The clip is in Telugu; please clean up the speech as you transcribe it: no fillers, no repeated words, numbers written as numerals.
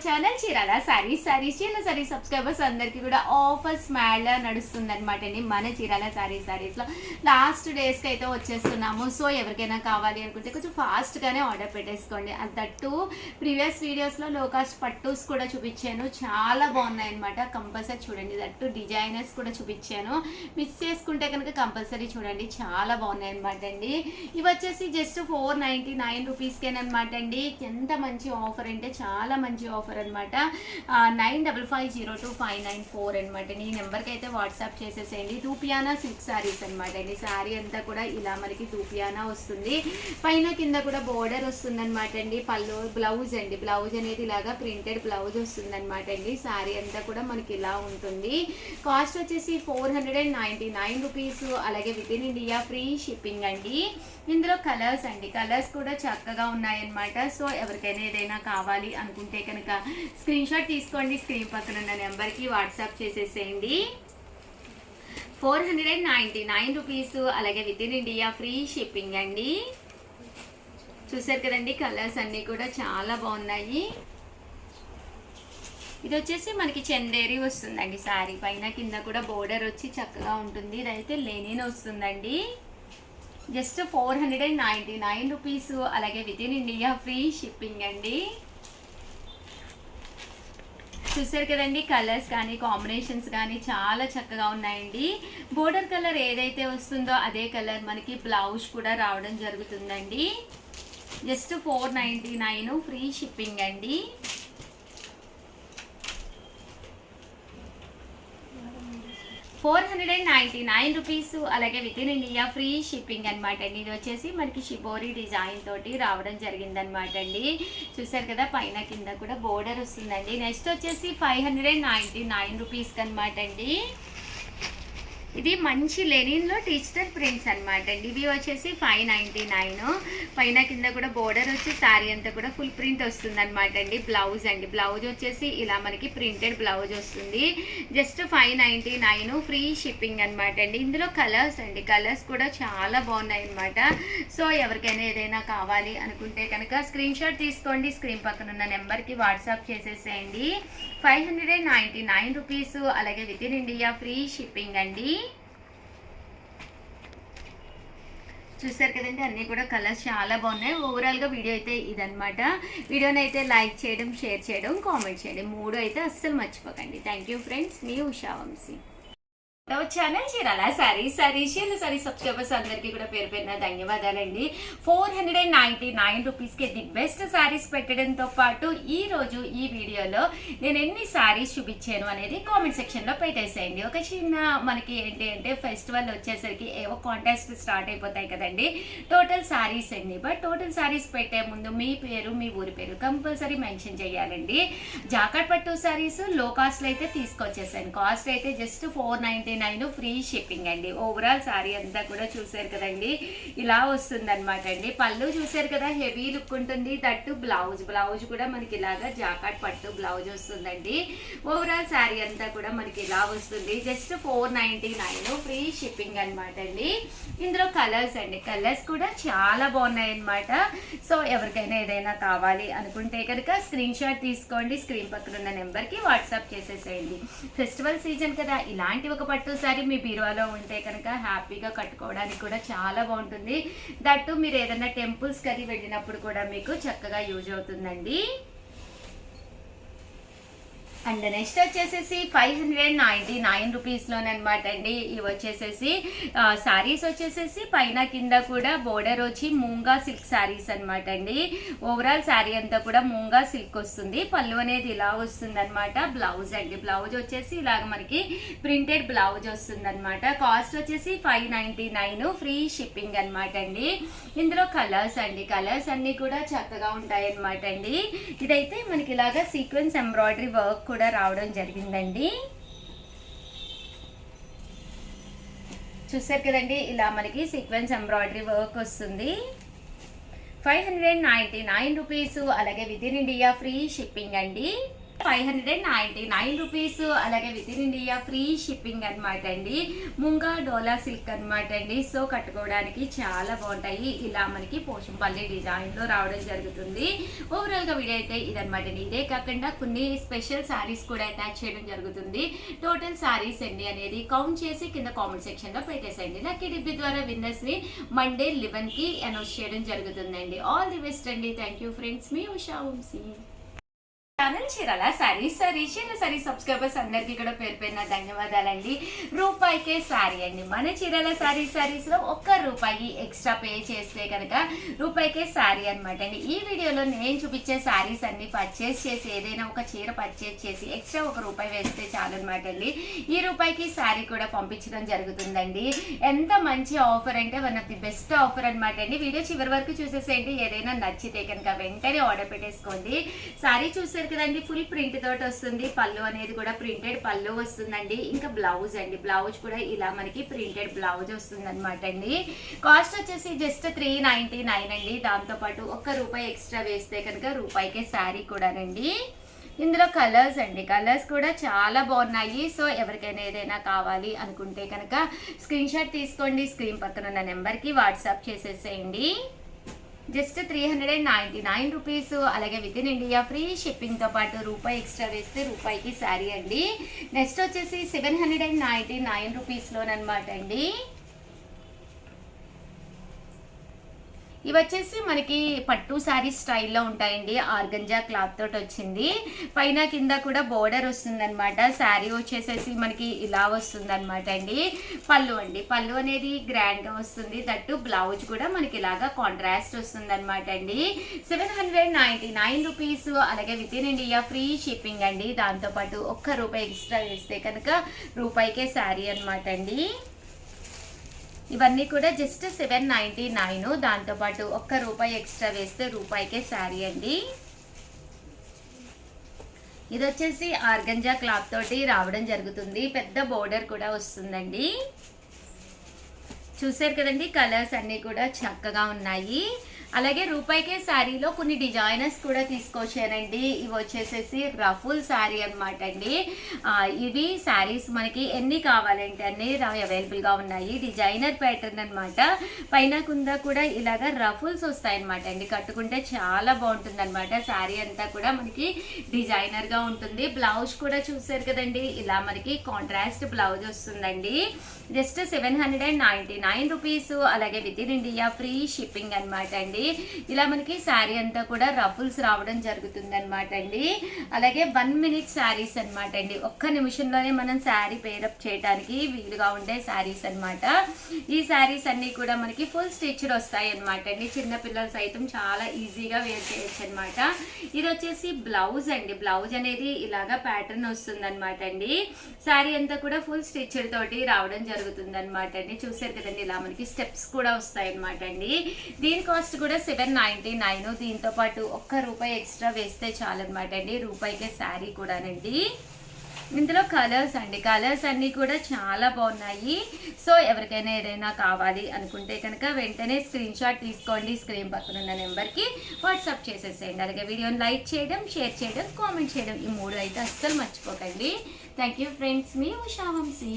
ఛానల్ చీరాల సారీస్ చీరాల సారీస్ సబ్స్క్రైబర్స్ అందరికీ కూడా ఆఫర్ స్మాల్ నడుస్తుంది అనమాట అండి. మన చీరాల సారీస్లో లాస్ట్ డేస్కి అయితే వచ్చేస్తున్నాము. సో ఎవరికైనా కావాలి అనుకుంటే కొంచెం ఫాస్ట్గానే ఆర్డర్ పెట్టేసుకోండి. దట్టు ప్రీవియస్ వీడియోస్లో లో కాస్ట్ పట్టూస్ కూడా చూపించాను, చాలా బాగున్నాయి అనమాట. కంపల్సరీ చూడండి. దట్టు డిజైనర్స్ కూడా చూపించాను, మిస్ చేసుకుంటే కనుక కంపల్సరీ చూడండి, చాలా బాగున్నాయి అనమాట అండి. ఇవి వచ్చేసి జస్ట్ 499 రూపీస్కేనమాట అండి. ఎంత మంచి ఆఫర్ అంటే చాలా మంచి ఆఫర్ అనమాట. 95502594 అనమాట. ఈ నెంబర్కి అయితే వాట్సాప్ చేసేసేయండి. తూపియానా సిల్క్ సారీస్ అనమాట అండి. సారీ అంతా కూడా ఇలా మనకి తూపియానా వస్తుంది, పైన కింద కూడా బోర్డర్ వస్తుంది అనమాట అండి. పళ్ళు బ్లౌజ్ అండి, బ్లౌజ్ అనేది ఇలాగా ప్రింటెడ్ బ్లౌజ్ వస్తుంది అనమాట అండి. సారీ అంతా కూడా మనకి ఇలా ఉంటుంది. కాస్ట్ వచ్చేసి 499 రూపీస్. అలాగే with in India free shipping అండి. ఇందులో కలర్స్ అండి, కలర్స్ కూడా చక్కగా ఉన్నాయన్నమాట. సో ఎవరికైనా ఏదైనా కావాలి అనుకుంటే కనుక స్క్రీన్ షాట్ తీసుకోండి, స్క్రీన్ పక్కన ఉన్న నెంబర్కి వాట్సాప్ చేసేసేయండి. 499 రూపీస్. అలాగే with in India free shipping అండి. చూసారు కదండి, కలర్స్ అన్నీ కూడా చాలా బాగున్నాయి. ఇది వచ్చేసి మనకి చందేరి వస్తుందండి. శారీ పైన కింద కూడా బోర్డర్ వచ్చి చక్కగా ఉంటుంది. ఇదైతే లెనిన్ వస్తుందండి. Just 499 rupees. అలాగే with in India free shipping అండి. చూసారు కదండి, కలర్స్ కానీ కాంబినేషన్స్ కానీ చాలా చక్కగా ఉన్నాయండి. బోర్డర్ కలర్ ఏదైతే వస్తుందో అదే కలర్ మనకి బ్లౌజ్ కూడా రావడం జరుగుతుందండి. జస్ట్ 499 ఫ్రీ షిప్పింగ్ అండి. రూపీస్. అలాగే with in India free shipping అనమాట అండి. ఇది వచ్చేసి మనకి షిబోరి డిజైన్ తోటి రావడం జరిగింది అనమాట అండి. చూసారు కదా, పైన కింద కూడా బోర్డర్ వస్తుందండి. నెక్స్ట్ వచ్చేసి 599 రూపీస్కి అనమాట అండి. ఇది మంచి లెనిన్లో డిజిటల్ ప్రింట్స్ అనమాట అండి. ఇవి వచ్చేసి 599. పైన కింద కూడా బోర్డర్ వచ్చి శారీ అంతా కూడా ఫుల్ ప్రింట్ వస్తుంది అనమాట అండి. బ్లౌజ్ అండి, బ్లౌజ్ వచ్చేసి ఇలా మనకి ప్రింటెడ్ బ్లౌజ్ వస్తుంది. జస్ట్ 599 ఫ్రీ షిప్పింగ్ అనమాట అండి. ఇందులో కలర్స్ అండి, కలర్స్ కూడా చాలా బాగున్నాయి అనమాట. సో ఎవరికైనా ఏదైనా కావాలి అనుకుంటే కనుక స్క్రీన్ షాట్ తీసుకోండి, స్క్రీన్ పక్కన ఉన్న నెంబర్కి వాట్సాప్ చేసేసేయండి. 599 రూపీస్. అలాగే with in India free shipping అండి. చూసారు కదండి, అన్నీ కూడా కలర్స్ చాలా బాగున్నాయి. ఓవరాల్గా వీడియో అయితే ఇదనమాట. వీడియోని అయితే లైక్ చేయడం, షేర్ చేయడం, కామెంట్ చేయడం 3 అయితే అస్సలు మర్చిపోకండి. థ్యాంక్ యూ ఫ్రెండ్స్, మీ ఉషా వంశీ. ఛానల్ చీరాల సారీస్ సబ్స్క్రైబర్స్ అందరికీ కూడా పేరు పేరున ధన్యవాదాలండి. 499 రూపీస్కి ది బెస్ట్ శారీస్ పెట్టడంతో పాటు ఈ రోజు ఈ వీడియోలో నేను ఎన్ని శారీస్ చూపించాను అనేది కామెంట్ సెక్షన్లో పెట్టేసేయండి. ఒక చిన్న మనకి ఏంటి అంటే ఫెస్టివల్ వచ్చేసరికి ఏవో కాంటెస్ట్ స్టార్ట్ అయిపోతాయి కదండి. టోటల్ శారీస్ అండి. బట్ టోటల్ శారీస్ పెట్టే ముందు మీ పేరు, మీ ఊరి పేరు కంపల్సరీ మెన్షన్ చేయాలండి. జాకెట్ పట్టు శారీస్ లో కాస్ట్లో అయితే తీసుకొచ్చేసాను. కాస్ట్ అయితే జస్ట్ 499 ఫ్రీ షిప్పింగ్ అండి. ఓవరాల్ శారీ అంతా కూడా చూసారు కదండి, ఇలా వస్తుంది అనమాట అండి. పళ్ళు చూసారు కదా, హెవీ లుక్ ఉంటుంది. దట్టు బ్లౌజ్ కూడా మనకి ఇలాగా జాకెట్ పట్టు బ్లౌజ్ వస్తుందండి. ఓవరాల్ శారీ అంతా కూడా మనకి ఇలా వస్తుంది. జస్ట్ 499 ఫ్రీ షిప్పింగ్ అనమాట అండి. ఇందులో కలర్స్ అండి, కలర్స్ కూడా చాలా బాగున్నాయి అనమాట. సో ఎవరికైనా ఏదైనా కావాలి అనుకుంటే కనుక స్క్రీన్ షాట్ తీసుకోండి, స్క్రీన్ పక్కన ఉన్న నెంబర్కి వాట్సాప్ చేసేసేయండి. ఫెస్టివల్ సీజన్ కదా, ఇలాంటి ఒక పట్టు సారీ మీ బీరువాలో ఉంటే కనుక హ్యాపీగా కట్టుకోవడానికి కూడా చాలా బాగుంటుంది. దట్టు మీరు ఏదైనా టెంపుల్స్కి అది వెళ్ళినప్పుడు కూడా మీకు చక్కగా యూజ్ అవుతుందండి. అండ్ నెక్స్ట్ వచ్చేసేసి 599 రూపీస్లోనమాట అండి. ఇవి వచ్చేసేసి శారీస్ వచ్చేసేసి పైన కింద కూడా బోర్డర్ వచ్చి మూంగా సిల్క్ శారీస్ అనమాట అండి. ఓవరాల్ శారీ అంతా కూడా మూంగా సిల్క్ వస్తుంది. పళ్ళు అనేది ఇలా వస్తుంది అనమాట. బ్లౌజ్ అండి, బ్లౌజ్ వచ్చేసి ఇలాగ మనకి ప్రింటెడ్ బ్లౌజ్ వస్తుంది అనమాట. కాస్ట్ వచ్చేసి 599 ఫ్రీ షిప్పింగ్ అనమాట అండి. ఇందులో కలర్స్ అండి, కలర్స్ అన్నీ కూడా చక్కగా ఉంటాయి అనమాట అండి. ఇదైతే మనకి ఇలాగా సీక్వెన్స్ ఎంబ్రాయిడరీ వర్క్ కూడా రావడం జరిగిందండి. చూసారు కదండి, ఇలా మనకి సీక్వెన్స్ ఎంబ్రాయిడరీ వర్క్ వస్తుంది. 599 రూపీస్. అలాగే with in India free shipping అండి. రూపీస్. అలాగే with in India free shipping అనమాట అండి. ముంగా డోలా సిల్క్ అనమాట అండి. సో కట్టుకోవడానికి చాలా బాగుంటాయి. ఇలా మనకి పోచంపల్లి డిజైన్లో రావడం జరుగుతుంది. ఓవరాల్గా వీడియో అయితే ఇదనమాట అండి. ఇదే కాకుండా కొన్ని స్పెషల్ శారీస్ కూడా అటాచ్ చేయడం జరుగుతుంది. టోటల్ శారీస్ అండి అనేది కౌంట్ చేసి కింద కామెంట్ సెక్షన్లో పెట్టేసండి. లక్కీ డిబ్బి ద్వారా విన్నర్స్ని మండే 11కి అనౌన్స్ చేయడం జరుగుతుందండి. ఆల్ ది బెస్ట్ అండి. Thank you friends. మీ Usha Vamsi. Channel Chirala sarees sorry subscribers అందరికీ కూడా పేరు పేరున ధన్యవాదాలండి. రూపాయికే సారీ అండి. మన చీరాల సారీస్లో ₹1 ఎక్స్ట్రా పే చేస్తే కనుక రూపాయికే సారీ అనమాట అండి. ఈ వీడియోలో నేను చూపించే సారీస్ అన్ని పర్చేస్ చేసి ఏదైనా ఒక చీర పర్చేస్ చేసి ఎక్స్ట్రా ₹1 వేస్తే చాలన్నమాట అండి. ఈ రూపాయికి సారీ కూడా పంపించడం జరుగుతుందండి. ఎంత మంచి ఆఫర్ అంటే one of the best offer అనమాట అండి. వీడియో చివరి వరకు చూసేసేయండి. ఏదైనా నచ్చితే కనుక వెంటనే ఆర్డర్ పెట్టేసుకోండి. సారీ చూసే కదండి, ఫుల్ ప్రింట్ తోటి వస్తుంది. పళ్ళు అనేది కూడా ప్రింటెడ్ పళ్ళు వస్తుందండి. ఇంకా బ్లౌజ్ అండి, బ్లౌజ్ కూడా ఇలా మనకి ప్రింటెడ్ బ్లౌజ్ వస్తుంది అనమాట అండి. కాస్ట్ వచ్చేసి జస్ట్ $399 అండి. దాంతోపాటు ₹1 ఎక్స్ట్రా వేస్తే కనుక రూపాయికే శారీ కూడానండి. ఇందులో కలర్స్ అండి, కలర్స్ కూడా చాలా బాగున్నాయి. సో ఎవరికైనా ఏదైనా కావాలి అనుకుంటే కనుక స్క్రీన్ షాట్ తీసుకోండి. స్క్రీన్ పక్కన ఉన్న నెంబర్కి వాట్సాప్ చేసేసేయండి. జస్ట్ ₹399. అలాగే విత్ ఇన్ ఇండియా ఫ్రీ షిప్పింగ్తో పాటు ₹1 ఎక్స్ట్రా వేస్తే రూపాయికి శారీ అండి. నెక్స్ట్ వచ్చేసి ₹799లోనమాట అండి. ఇవి వచ్చేసి మనకి పట్టు శారీ స్టైల్లో ఉంటాయండి. ఆర్గంజా క్లాత్ తోటి వచ్చింది. పైన కింద కూడా బోర్డర్ వస్తుందన్నమాట. శారీ వచ్చేసేసి మనకి ఇలా వస్తుందన్నమాట అండి. పళ్ళు అండి, పళ్ళు అనేది గ్రాండ్గా వస్తుంది. దట్టు బ్లౌజ్ కూడా మనకి ఇలాగా కాంట్రాస్ట్ వస్తుందన్నమాట అండి. ₹799. అలాగే with in India free shipping అండి. దాంతోపాటు ₹1 ఎక్స్ట్రా వేస్తే కనుక రూపాయికే శారీ అనమాట అండి. ఇవన్నీ కూడా జస్ట్ $799. దాంతోపాటు ₹1 ఎక్స్ట్రా వేస్తే రూపాయికే శారీ అండి. ఇది వచ్చేసి ఆర్గంజా క్లాత్ తోటి రావడం జరుగుతుంది. పెద్ద బోర్డర్ కూడా వస్తుందండి. చూసారు కదండి, కలర్స్ అన్నీ కూడా చక్కగా ఉన్నాయి. అలాగే రూపాయికే శారీలో కొన్ని డిజైనర్స్ కూడా తీసుకొచ్చానండి. ఇవి వచ్చేసేసి రఫుల్ శారీ అనమాట అండి. ఇవి శారీస్ మనకి ఎన్ని కావాలంటే అన్ని అవైలబుల్గా ఉన్నాయి. డిజైనర్ ప్యాటర్న్ అనమాట. పైన కింద కూడా ఇలాగ రఫుల్స్ వస్తాయన్నమాట అండి. కట్టుకుంటే చాలా బాగుంటుంది అనమాట. శారీ అంతా కూడా మనకి డిజైనర్గా ఉంటుంది. బ్లౌజ్ కూడా చూసారు కదండి, ఇలా మనకి కాంట్రాస్ట్ బ్లౌజ్ వస్తుందండి. జస్ట్ $799. అలాగే with in India free shipping అనమాట అండి. ఇలా మనకి శారీ అంతా కూడా రఫుల్స్ రావడం జరుగుతుంది అనమాట అండి. అలాగే 1 minute శారీస్ అనమాట అండి. ఒక్క నిమిషంలోనే మనం శారీ పేరప్ చేయడానికి వీలుగా ఉండే శారీస్ అనమాట. ఈ శారీస్ అన్ని కూడా మనకి ఫుల్ స్టిచ్డ్ వస్తాయి అనమాట అండి. చిన్నపిల్లలు సైతం చాలా ఈజీగా వేర్ చేయొచ్చు అనమాట. ఇది వచ్చేసి బ్లౌజ్ అండి. బ్లౌజ్ అనేది ఇలాగా ప్యాటర్న్ వస్తుంది అనమాట అండి. శారీ అంతా కూడా ఫుల్ స్టిచ్డ్ తోటి రావడం జరుగుతుంది అనమాట అండి. చూసారు కదండి, ఇలా మనకి స్టెప్స్ కూడా వస్తాయి అనమాట అండి. దీని కాస్ట్ కూడా $799. దీంతో పాటు ₹1 ఎక్స్ట్రా వేస్తే చాలన్నమాట అండి. రూపాయికే శారీ కూడానండి. ఇందులో కలర్స్ అండి, కలర్స్ అన్నీ కూడా చాలా బాగున్నాయి. సో ఎవరికైనా ఏదైనా కావాలి అనుకుంటే కనుక వెంటనే స్క్రీన్ షాట్ తీసుకోండి. స్క్రీన్ పక్కన ఉన్న నెంబర్కి వాట్సాప్ చేసేసేయండి. అలాగే వీడియోని లైక్ చేయడం, షేర్ చేయడం, కామెంట్ చేయడం, ఈ 3 అయితే అస్సలు మర్చిపోకండి. Thank you friends. మీ ఉషా వంశీ.